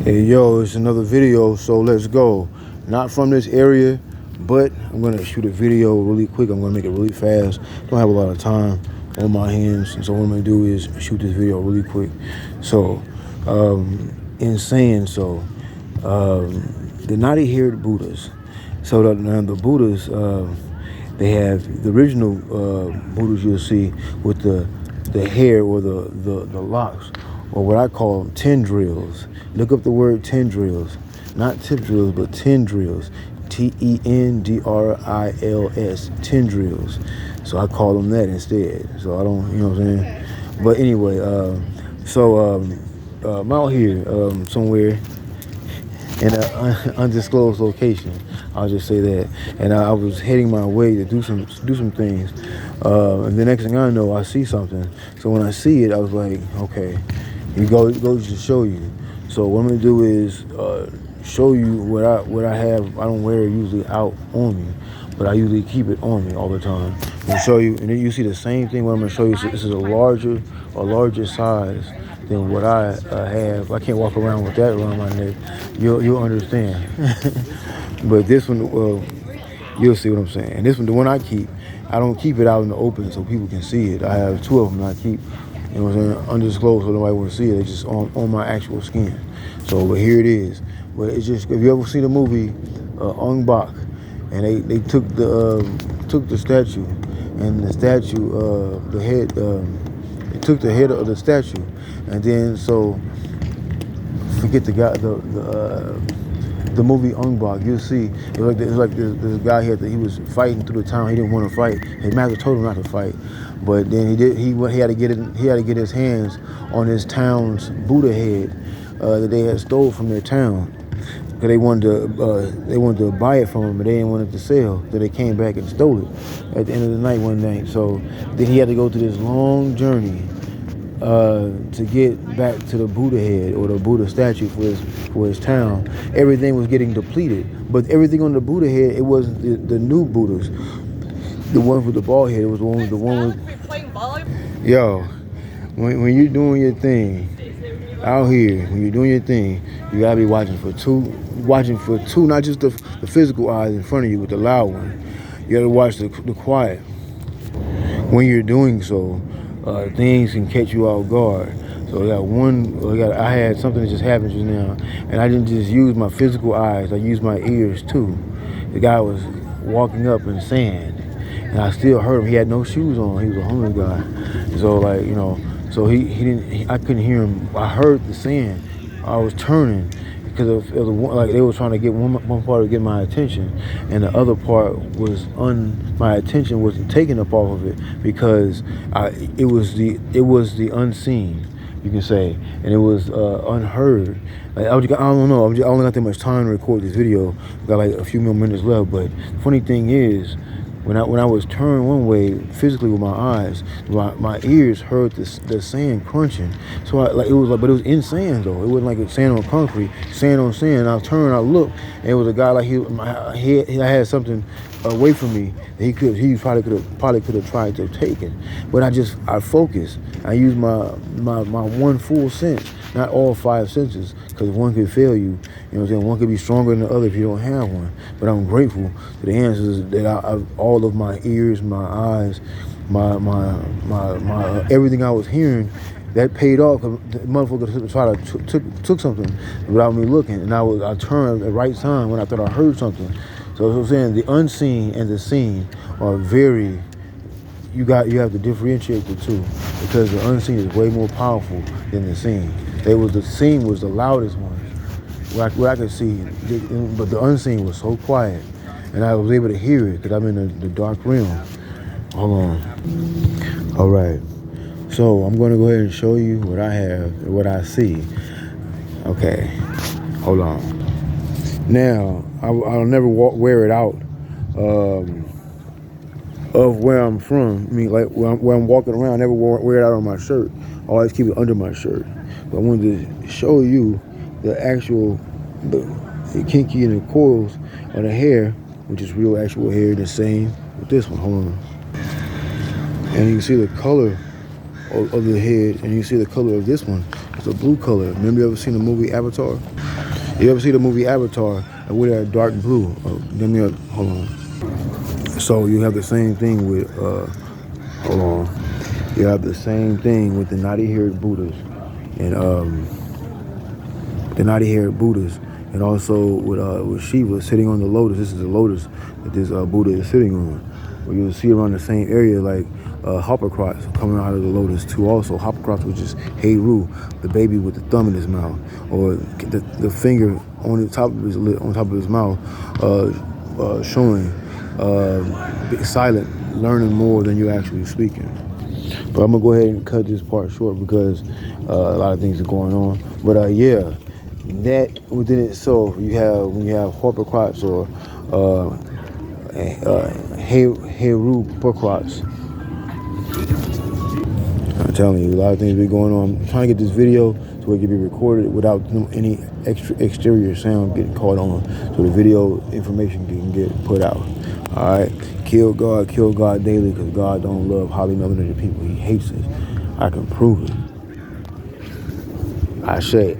Hey yo, it's another video, so let's go. Not from this area, but I'm gonna shoot a video really quick. I'm gonna make it really fast. Don't have a lot of time on my hands, and so what I'm gonna do is shoot this video really quick. So, in saying so, the Knotty-Haired Buddhas. So the Buddhas, they have the original Buddhas you'll see with the hair or the locks, or what I call tendrils. Look up the word tendrils, not tip drills, but tendrils. Tendrils, tendrils. So I call them that instead. So I don't, you know what I'm saying? But anyway, I'm out here somewhere in an undisclosed location. I'll just say that. And I was heading my way to do some things. And the next thing I know, I see something. So when I see it, I was like, okay, it goes to show you. So what I'm gonna do is show you what I have. I don't wear it usually out on me, but I usually keep it on me all the time. And show you, and then you see the same thing. What I'm gonna show you, this is a larger size than what I have. I can't walk around with that around my neck. You'll understand. But this one, you'll see what I'm saying. And this one, the one I keep, I don't keep it out in the open so people can see it. I have two of them that I keep, you know what I'm saying, undisclosed so nobody want to see it. It's just on my actual skin. So, but here it is. But it's just, if you ever see the movie Ong-Bak, and they took the statue, and the statue, the head, they took the head of the statue, and then so forget the guy, the movie Ong-Bak, you'll see it's like this guy here that he was fighting through the town. He didn't want to fight. His master told him not to fight, but then he had to get his hands on his town's Buddha head that they had stole from their town. Because they wanted to buy it from him, but they didn't want it to sell. So they came back and stole it at the end of the night one night. So then he had to go through this long journey to get back to the Buddha head or the Buddha statue for his town. Everything was getting depleted, but everything on the Buddha head, it wasn't the new Buddhas. The one with the bald head, it was the one with yo. When you're doing your thing out here, when you're doing your thing, you gotta be watching for two, not just the physical eyes in front of you with the loud one. You gotta watch the quiet. When you're doing so, things can catch you off guard. So I had something that just happened just now, and I didn't just use my physical eyes, I used my ears too. The guy was walking up in sand, and I still heard him. He had no shoes on, he was a homeless guy. So like, you know, so I couldn't hear him. I heard the sand. I was turning because of like they were trying to get one part to get my attention, and the other part was my attention wasn't taken up off of it because it was the unseen, you can say, and it was unheard. Like, I don't know. I only got that much time to record this video. Got like a few more minutes left. But the funny thing is, when I was turned one way physically with my eyes, my ears heard the sand crunching. So but it was in sand though. It wasn't like sand on concrete, sand on sand. I turned, I looked, and it was a guy like I had something away from me that he probably could have tried to take it. But I focused. I used my one full sense, not all five senses, because one could fail you. You know what I'm saying? One could be stronger than the other if you don't have one. But I'm grateful to the answers that all of my ears, my eyes, my everything I was hearing, that paid off. Cause the motherfucker took something without me looking, and I turned at the right time when I thought I heard something. So as I'm saying, the unseen and the seen are very. You have to differentiate the two, because the unseen is way more powerful than the seen. The seen was the loudest one, where I could see, but the unseen was so quiet, and I was able to hear it because I'm in the dark realm. Hold on. All right. So I'm going to go ahead and show you what I have and what I see. Okay. Hold on. Now I'll never wear it out. Of where I'm from. I mean, like where I'm walking around, I never wear it out on my shirt. I always keep it under my shirt. But I wanted to show you the actual, the kinky and the coils on the hair, which is real actual hair, the same with this one. Hold on. And you can see the color of the head, and you see the color of this one. It's a blue color. Remember you ever seen the movie Avatar? You ever see the movie Avatar? And with that dark blue. Let me hold on. So you have the same thing with hold on. You have the same thing with the Knotty-Haired Buddhas and and also with Shiva sitting on the lotus. This is a lotus that this Buddha is sitting on. Where you'll see around the same area like Hoor-Pa-Kraat coming out of the lotus too. Also Hoor-Pa-Kraat, which is Heru, the baby with the thumb in his mouth, or the finger on the top of his lip, on top of his mouth, showing silent, learning more than you're actually speaking. But I'm gonna go ahead and cut this part short because a lot of things are going on. But yeah, that within itself, when you have Hoor-Pa-Kraats or Heru-Par-Kraats. I'm telling you, a lot of things be going on. I'm trying to get this video so it can be recorded without any exterior sound getting caught on, so the video information can get put out. All right, kill God daily, because God don't love highly melanated people. He hates it. I can prove it. I say,